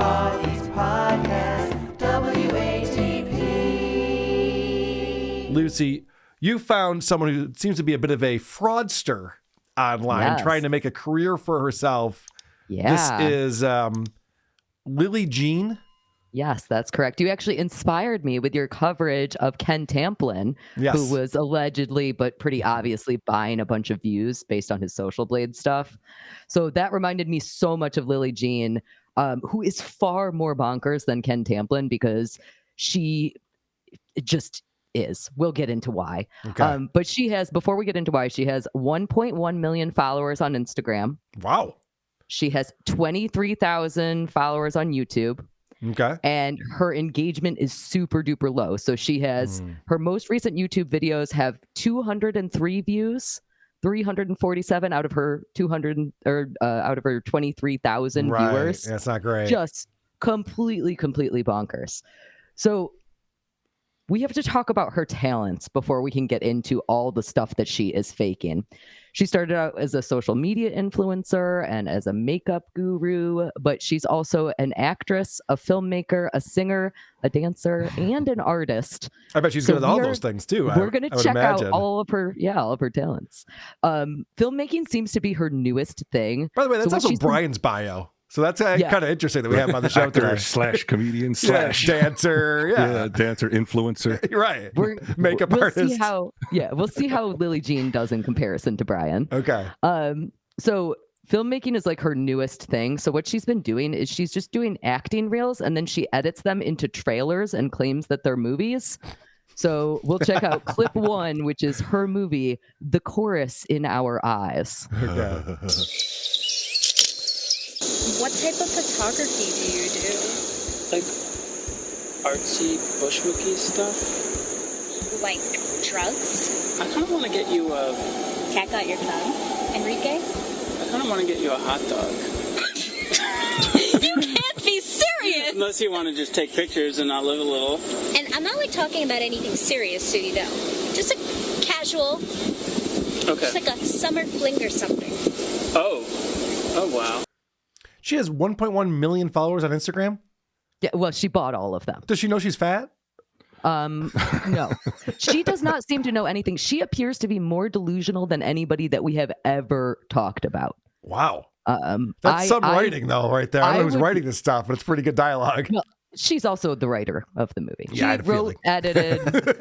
Podcast, WATP. Lucy, you found someone who seems to be a bit of a fraudster online, trying to make a career for herself. Yeah. This is Lillie Jean. Yes, that's correct. You actually inspired me with your coverage of Ken Tamplin, who was allegedly, but pretty obviously, buying a bunch of views based on his Social Blade stuff. So that reminded me so much of Lillie Jean, who is far more bonkers than Ken Tamplin because she just is. We'll get into why. Okay. But she has, before we get into why, she has 1.1 million followers on Instagram. Wow. She has 23,000 followers on YouTube. Okay. And her engagement is super duper low. So she has her most recent YouTube videos have 203 views, 347 out of her 23,000 viewers. That's not great. Just completely bonkers. So we have to talk about her talents before we can get into all the stuff that she is faking. She started out as a social media influencer and as a makeup guru, but she's also an actress, a filmmaker, a singer, a dancer, and an artist. I bet she's good at all those things too. We're going to check out all of her talents. Filmmaking seems to be her newest thing. By the way, that's also Brian's bio. So that's kind of interesting that we have him on the show today. / comedian / dancer, dancer, influencer. Right. Makeup artist. We'll see how Lillie Jean does in comparison to Brian. Okay. So filmmaking is like her newest thing. So what she's been doing is she's just doing acting reels and then she edits them into trailers and claims that they're movies. So we'll check out clip 1, which is her movie, The Chorus in Our Eyes. Okay. What type of photography do you do? Like artsy, bushwookie stuff. Like drugs? I kind of want to get you a... Cat got your tongue? Enrique? I kind of want to get you a hot dog. You can't be serious! Unless you want to just take pictures and not live a little. And I'm not like talking about anything serious, so you know. Just a casual... Okay. Just like a summer fling or something. Oh wow. She has 1.1 million followers on Instagram? Yeah, well, she bought all of them. Does she know she's fat? No. She does not seem to know anything. She appears to be more delusional than anybody that we have ever talked about. Wow. That's some writing, though, right there. I don't know who's writing this stuff, but it's pretty good dialogue. Well, she's also the writer of the movie. Yeah, she wrote, edited.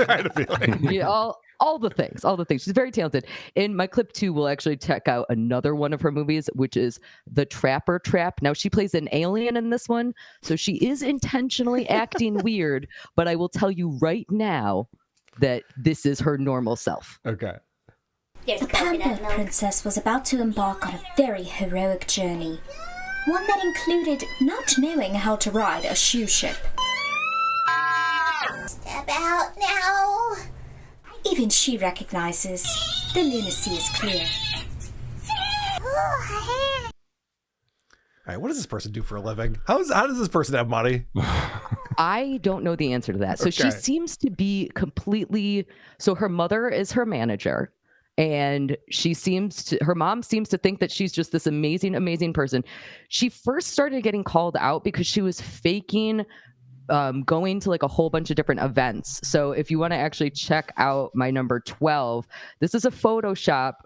I had a feeling. Yeah, all the things. She's very talented. In my clip 2, we'll actually check out another one of her movies, which is The Trapper Trap. Now, she plays an alien in this one, so she is intentionally acting weird, but I will tell you right now that this is her normal self. Okay. The pampered princess was about to embark on a very heroic journey. One that included not knowing how to ride a shoe ship. Step out now. Even she recognizes the lunacy is clear. All right, what does this person do for a living? How does this person have money? I don't know the answer to that. So she seems to be completely... So her mother is her manager. And her mom seems to think that she's just this amazing, amazing person. She first started getting called out because she was faking going to like a whole bunch of different events. So if you want to actually check out my number 12, this is a photograph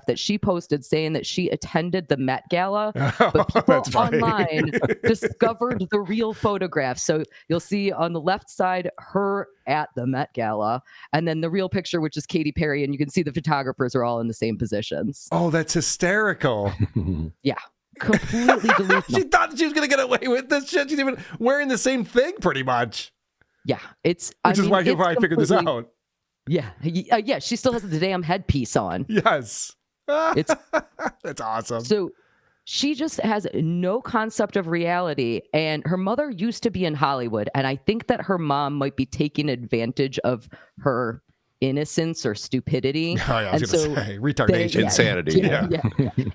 that she posted saying that she attended the Met Gala, but people online discovered the real photograph. So you'll see on the left side, her at the Met Gala, and then the real picture, which is Katy Perry, and you can see the photographers are all in the same positions. Oh, that's hysterical. Yeah. Completely delusional. She thought she was going to get away with this shit. She's even wearing the same thing pretty much. Yeah. Which is why she probably figured this out. Yeah. Yeah. She still has the damn headpiece on. Yes. That's awesome. So she just has no concept of reality. And her mother used to be in Hollywood. And I think that her mom might be taking advantage of her innocence or stupidity. Oh, yeah, I was going to say retardation. Insanity. Yeah.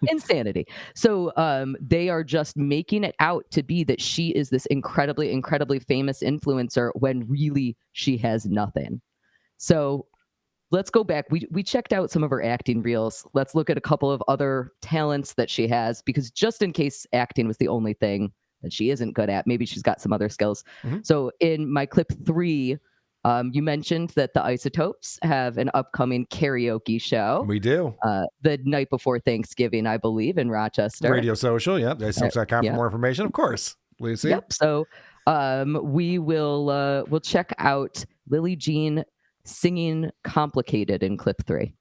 Insanity. So they are just making it out to be that she is this incredibly, incredibly famous influencer when really she has nothing. So let's go back. We checked out some of her acting reels. Let's look at a couple of other talents that she has, because just in case acting was the only thing that she isn't good at. Maybe she's got some other skills. So in my clip 3, you mentioned that the Isotopes have an upcoming karaoke show. We do. The night before Thanksgiving, I believe, in Rochester. Radio Social, yep. Isotopes.com for more information, of course. Lucy? Yep. So we'll check out Lillie Jean singing Complicated in clip 3.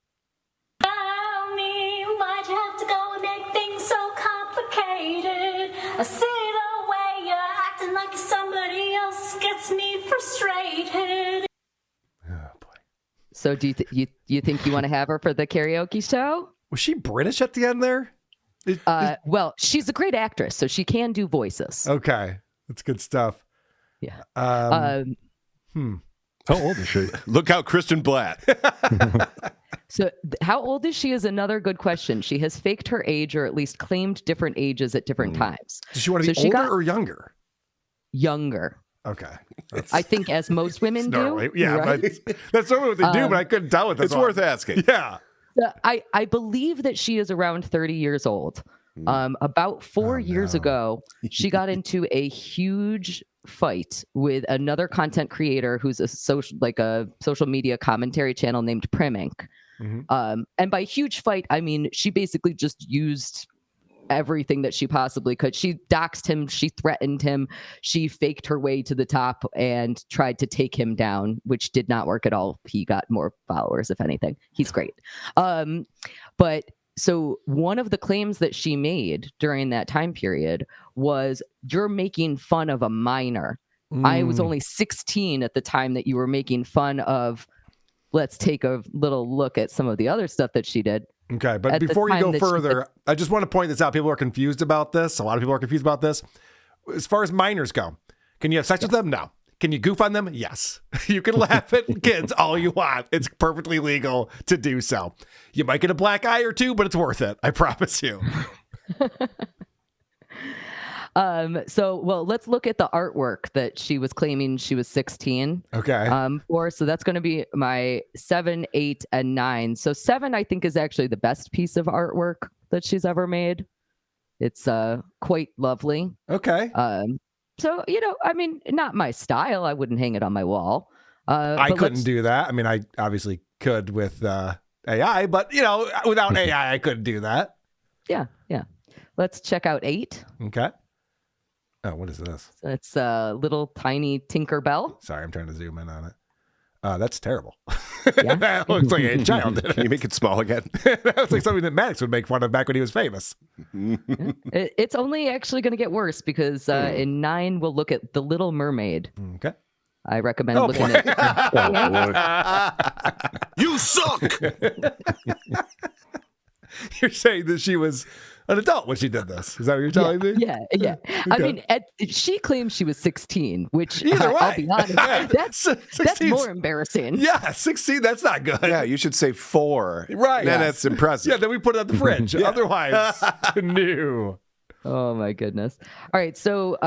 Why'd you have to go and make things so complicated? I see the way you're acting like somebody else gets me frustrated. Oh, boy. So do you think you want to have her for the karaoke show? Was she British at the end there? Well, she's a great actress, so she can do voices. Okay. That's good stuff. Yeah. How old is she? Look out, Kristen Blatt. So how old is she is another good question. She has faked her age, or at least claimed different ages at different times. Does she want to be older or younger? Younger. Okay. I think as most women do. Normally, yeah, right? but that's normally what they do, but I couldn't tell with this It's one. worth asking. Yeah. I believe that she is around 30 years old. About 4 years ago, she got into a huge fight with another content creator who's a social media commentary channel named Prim Inc. And by huge fight, I mean she basically just used everything that she possibly could. She doxed him, she threatened him, she faked her way to the top and tried to take him down, which did not work at all. He got more followers, if anything. He's great. But so one of the claims that she made during that time period was, you're making fun of a minor. I was only 16 at the time that you were making fun of. Let's take a little look at some of the other stuff that she did. Okay, but before you go further, I just want to point this out. People are confused about this. A lot of people are confused about this. As far as minors go, can you have sex with them? No. Can you goof on them? Yes. You can laugh at kids all you want. It's perfectly legal to do so. You might get a black eye or two, but it's worth it. I promise you. Well, let's look at the artwork that she was claiming she was 16. Okay. So that's going to be my 7, 8, and 9. So 7, I think, is actually the best piece of artwork that she's ever made. It's quite lovely. Okay. So, I mean, not my style. I wouldn't hang it on my wall. I couldn't do that. I mean, I obviously could with AI, but, without AI, I couldn't do that. Yeah. Let's check out 8. Okay. Oh, what is this? So it's a little tiny Tinkerbell. Sorry, I'm trying to zoom in on it. That's terrible. Yeah. That looks like a child. Can you make it small again? That looks like something that Maddox would make fun of back when he was famous. It's only actually going to get worse because in 9, we'll look at The Little Mermaid. Okay. I recommend looking at You suck! You're saying that she was an adult when she did this. Is that what you're telling me? Yeah. Okay. I mean, she claims she was 16, which Either way. I'll be honest, that's 16's more embarrassing. Yeah, 16, that's not good. Yeah, you should say 4. Right. Then that's impressive. Yeah, then we put it on the fridge. Otherwise, no. Oh my goodness. All right, so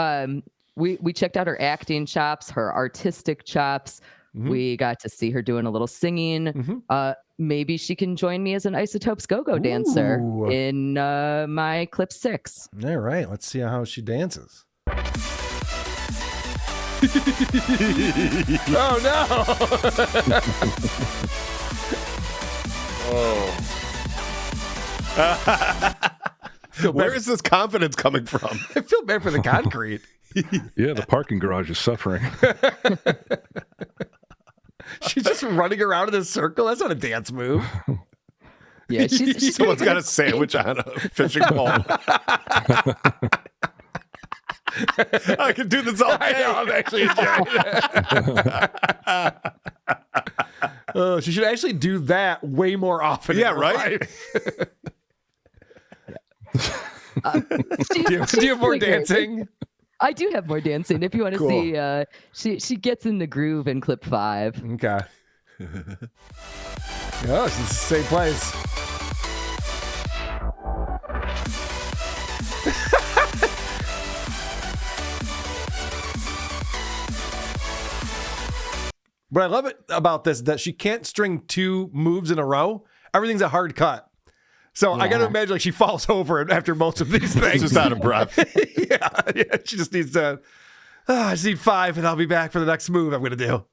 we checked out her acting chops, her artistic chops. We got to see her doing a little singing. Maybe she can join me as an Isotopes go-go dancer in my clip 6. All right, let's see how she dances. Oh, no. Where is this confidence coming from? I feel bad for the concrete. Yeah, the parking garage is suffering. She's just running around in a circle. That's not a dance move. Yeah, she's Someone's got a sandwich on a fishing pole. I can do this all day. I'm actually enjoying it. She should actually do that way more often. Yeah, in her right? life. Do you have more dancing? I do have more dancing. If you want to see, she gets in the groove in clip 5. Okay. Oh, it's the same place. What I love it about this is that she can't string 2 moves in a row. Everything's a hard cut. So I got to imagine like she falls over after most of these things. Just out of breath. yeah. She just needs to. I just need 5, and I'll be back for the next move I'm going to do.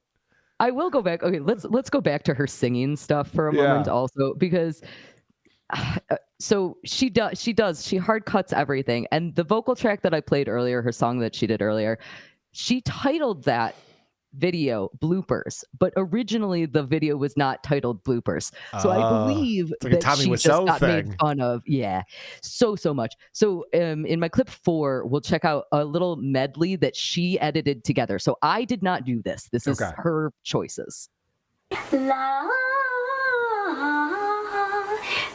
I will go back. Okay, let's go back to her singing stuff for a moment also, because so she hard cuts everything. And the vocal track that I played earlier, her song that she did earlier, she titled that video Bloopers, but originally the video was not titled Bloopers. So I believe like that she just got made fun of. Yeah, so much. So in my clip 4, we'll check out a little medley that she edited together. So I did not do this. This is her choices. La,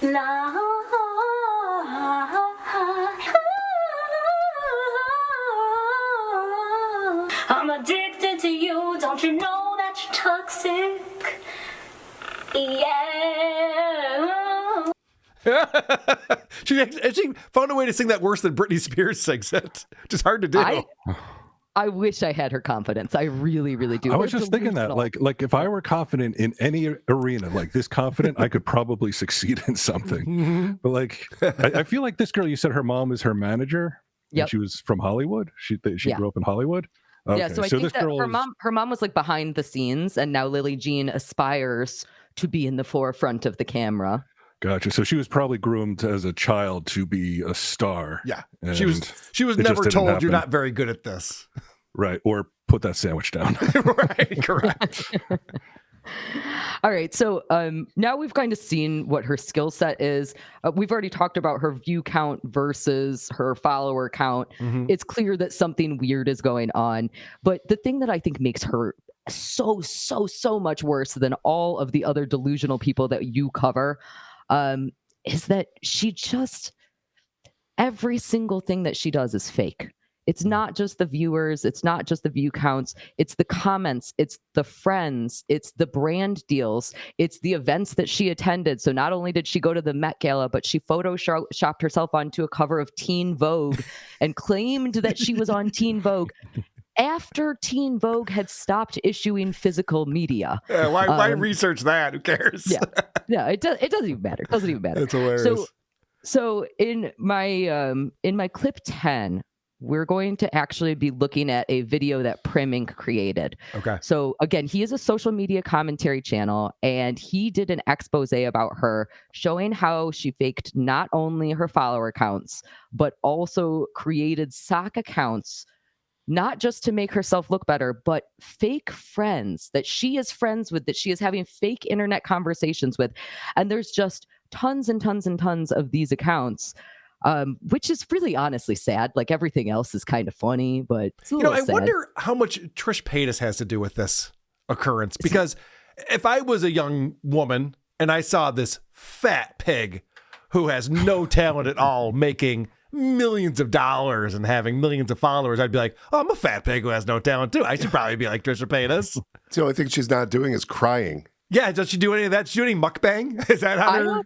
la, I'm addicted to you, don't you know that you're toxic? Yeah. She found a way to sing that worse than Britney Spears sings it. Just hard to do. I wish I had her confidence. I really, really do. I was just thinking that, like if I were confident in any arena, like this confident, I could probably succeed in something. But like, I feel like this girl, you said her mom is her manager. Yep. She was from Hollywood. She grew up in Hollywood. Okay. Yeah, so I think that her mom was like behind the scenes, and now Lillie Jean aspires to be in the forefront of the camera. Gotcha. So she was probably groomed as a child to be a star. Yeah. She was never told you're not very good at this. Right. Or put that sandwich down. Right. Correct. All right. So now we've kind of seen what her skill set is. We've already talked about her view count versus her follower count. Mm-hmm. It's clear that something weird is going on. But the thing that I think makes her so much worse than all of the other delusional people that you cover is that she just, every single thing that she does is fake. It's not just the viewers. It's not just the view counts. It's the comments. It's the friends. It's the brand deals. It's the events that she attended. So not only did she go to the Met Gala, but she photoshopped herself onto a cover of Teen Vogue and claimed that she was on Teen Vogue after Teen Vogue had stopped issuing physical media. Yeah, why research that? Who cares? Yeah, it doesn't even matter. It doesn't even matter. It's hilarious. So in my clip 10, we're going to actually be looking at a video that Prim Inc. created. Okay. So again, he is a social media commentary channel, and he did an expose about her showing how she faked not only her follower counts, but also created sock accounts, not just to make herself look better, but fake friends that she is friends with, that she is having fake internet conversations with. And there's just tons and tons and tons of these accounts. Which is really honestly sad. Like everything else is kind of funny, but it's a little sad. I wonder how much Trish Paytas has to do with this occurrence. Because if I was a young woman and I saw this fat pig who has no talent at all making millions of dollars and having millions of followers, I'd be like, oh, I'm a fat pig who has no talent too. I should probably be like Trisha Paytas. The only thing she's not doing is crying. Yeah, does she do any of that? Does she do any mukbang? Is that how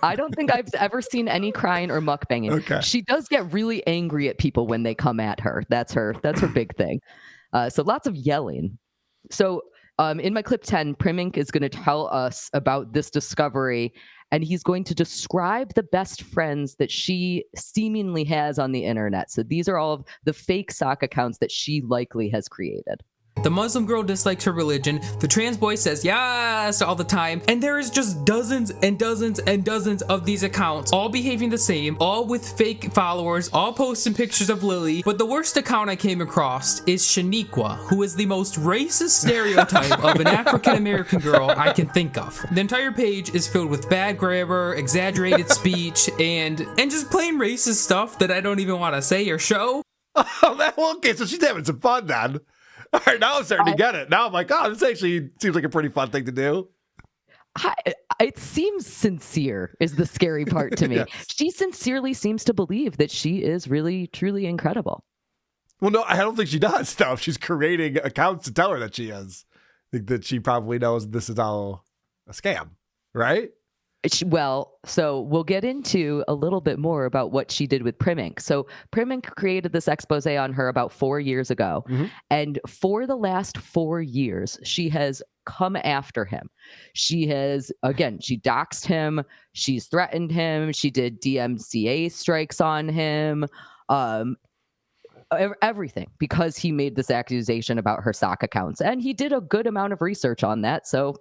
I don't think I've ever seen any crying or mukbanging. Okay. She does get really angry at people when they come at her. That's her big thing. So lots of yelling. So in my clip 10, Prim Inc. is going to tell us about this discovery, and he's going to describe the best friends that she seemingly has on the internet. So these are all of the fake sock accounts that she likely has created. The Muslim girl dislikes her religion, the trans boy says yes all the time, and there is just dozens and dozens and dozens of these accounts, all behaving the same, all with fake followers, all posting pictures of Lillie. But the worst account I came across is Shaniqua, who is the most racist stereotype of an African-American girl I can think of. The entire page is filled with bad grammar, exaggerated speech, and just plain racist stuff that I don't even want to say or show. Oh, okay, so she's having some fun then. All right, now I'm starting to get it. Now I'm like, oh, this actually seems like a pretty fun thing to do. It seems sincere is the scary part to me. Yes. She sincerely seems to believe that she is really, truly incredible. Well, no, I don't think she does. No, she's creating accounts to tell her that she is. I think that she probably knows this is all a scam, right? Well, so we'll get into a little bit more about what she did with Prim Inc. So Prim Inc. created this expose on her about 4 years ago. Mm-hmm. And for the last 4 years, she has come after him. She doxed him. She's threatened him. She did DMCA strikes on him. Everything, because he made this accusation about her sock accounts, and he did a good amount of research on that. So,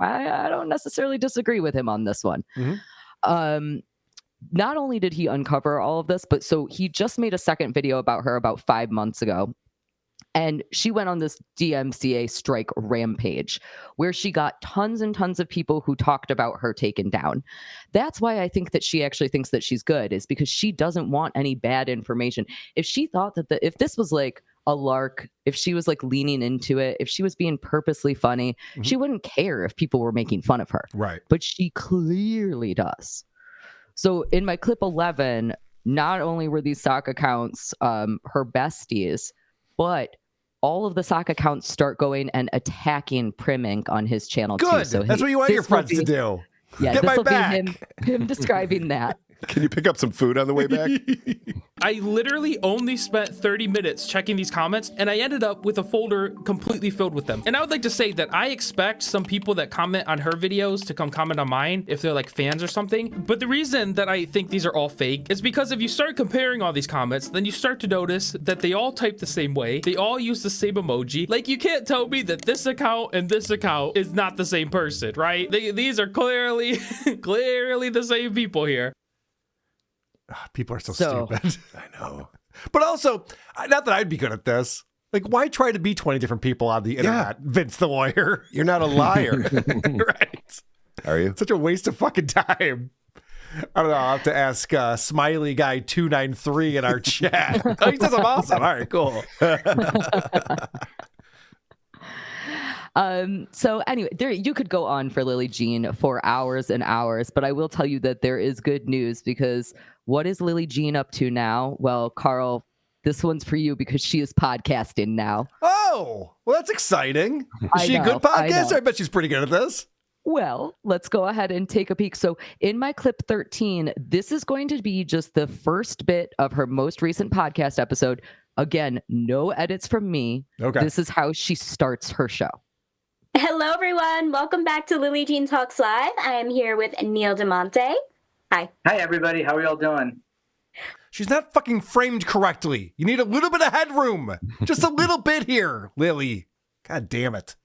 I don't necessarily disagree with him on this one. Mm-hmm. Not only did he uncover all of this, but so he just made a second video about her about 5 months ago. And she went on this DMCA strike rampage where she got tons and tons of people who talked about her taken down. That's why I think that she actually thinks that she's good, is because she doesn't want any bad information. If she thought that if this was like a lark, if she was like leaning into it, if she was being purposely funny, mm-hmm. she wouldn't care if people were making fun of her. Right. But she clearly does. So in my clip 11, not only were these sock accounts her besties, but all of the sock accounts start going and attacking Prim Inc. on his channel too. Good. So that's what you want your friends to do. Yeah, Get this my will back. be him describing that. Can you pick up some food on the way back? I literally only spent 30 minutes checking these comments, and I ended up with a folder completely filled with them. And I would like to say that I expect some people that comment on her videos to come comment on mine if they're like fans or something. But the reason that I think these are all fake is because if you start comparing all these comments, then you start to notice that they all type the same way. They all use the same emoji. Like, you can't tell me that this account and this account is not the same person, right? These are clearly the same people here. People are so stupid. I know. But also, not that I'd be good at this. Like, why try to be 20 different people on the internet? Yeah. Vince the lawyer. You're not a liar. Right. Are you? Such a waste of fucking time. I don't know. I'll have to ask Smiley Guy 293 in our chat. Oh, he says I'm awesome. All right, cool. So anyway, you could go on for Lillie Jean for hours and hours, but I will tell you that there is good news, because what is Lillie Jean up to now? Well, Carl, this one's for you because she is podcasting now. Oh, well, that's exciting. Is she a good podcaster? I bet she's pretty good at this. Well, let's go ahead and take a peek. So in my clip 13, this is going to be just the first bit of her most recent podcast episode. Again, no edits from me. Okay. This is how she starts her show. Hello, everyone. Welcome back to Lillie Jean Talks Live. I am here with Neil DeMonte. Hi. Hi, everybody. How are y'all doing? She's not fucking framed correctly. You need a little bit of headroom. Just a little bit here, Lillie. God damn it.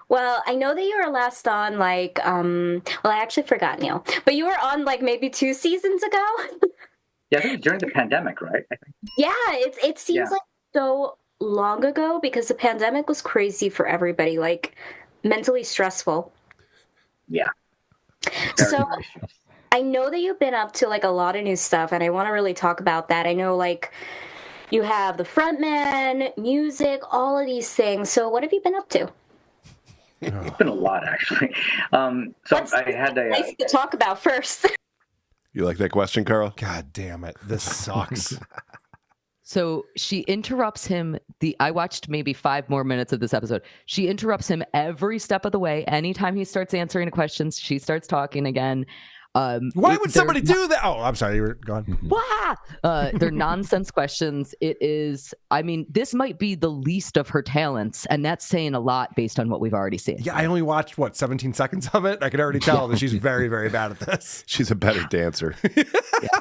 Well, I know that you were last on I actually forgot, Neil. But you were on maybe 2 seasons ago. Yeah, I think it was during the pandemic, right? I think. Yeah, it seems like so long ago because the pandemic was crazy for everybody, mentally stressful. Yeah. So I know that you've been up to a lot of new stuff, and I want to really talk about that. I know you have the frontman, music, all of these things. So what have you been up to? It's been a lot, actually. I had nice to talk about first. You like that question, Carl? God damn it. This sucks. So she interrupts him. I watched maybe 5 more minutes of this episode. She interrupts him every step of the way. Anytime he starts answering questions, she starts talking again. Why would somebody do that? Oh, I'm sorry. You were gone. They're nonsense questions. It is, this might be the least of her talents, and that's saying a lot based on what we've already seen. Yeah, I only watched, 17 seconds of it? I could already tell that she's very, very bad at this. She's a better dancer.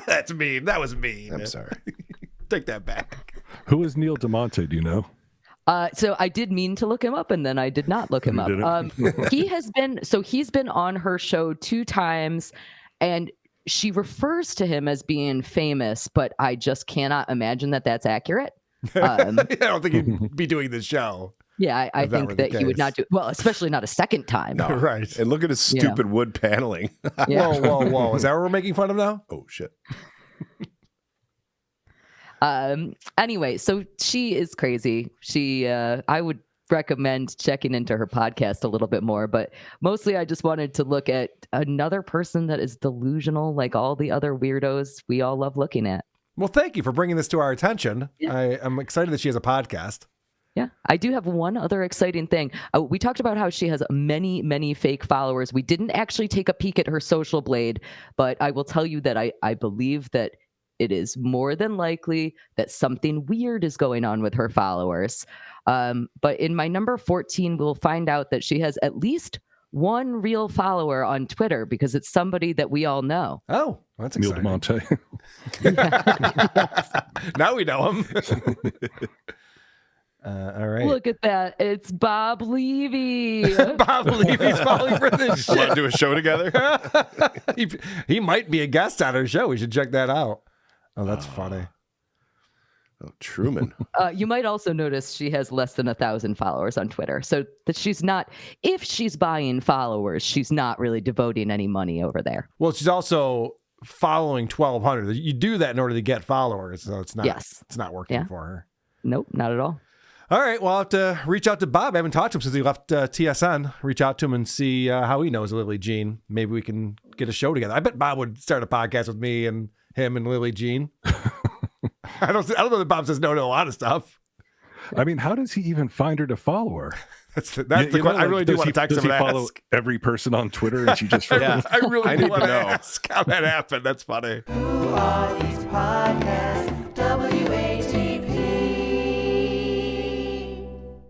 That's mean. That was mean. I'm sorry. Take that back. Who is Neil DeMonte? Do you know? So I did mean to look him up, and then I did not look him up. He's been on her show 2 times, and she refers to him as being famous, but I just cannot imagine that that's accurate. I don't think he'd be doing this show. Yeah, I think that he would not do well, especially not a second time. No, right. And look at his stupid wood paneling. Yeah. Whoa. Is that what we're making fun of now? Oh, shit. Anyway, so she is crazy. I would recommend checking into her podcast a little bit more, but mostly I just wanted to look at another person that is delusional like all the other weirdos we all love looking at. Well, thank you for bringing this to our attention. Yeah. I'm excited that she has a podcast. Yeah, I do have one other exciting thing. We talked about how she has many, many fake followers. We didn't actually take a peek at her social blade, but I will tell you that I believe that it is more than likely that something weird is going on with her followers. But in my number 14, we'll find out that she has at least one real follower on Twitter because it's somebody that we all know. Oh, that's Neil exciting. DeMonte. Now we know him. All right. Look at that. It's Bob Levy. Bob Levy's falling for this shit. Want to do a show together? he might be a guest on our show. We should check that out. Oh, that's funny. Oh, Truman. You might also notice she has less than 1,000 followers on Twitter. So that she's not, if she's buying followers, she's not really devoting any money over there. Well, she's also following 1,200. You do that in order to get followers. So it's not, it's not working for her. Nope, not at all. All right. Well, I'll have to reach out to Bob. I haven't talked to him since he left TSN. Reach out to him and see how he knows Lillie Jean. Maybe we can get a show together. I bet Bob would start a podcast with me and him and Lillie Jean. I don't know that Bob says no to a lot of stuff. I mean, how does he even find her to follow her? That's the question. I really do want to text him and follow ask. every person on Twitter and she just I really do want to ask how that happened. That's funny. Who are these podcasts?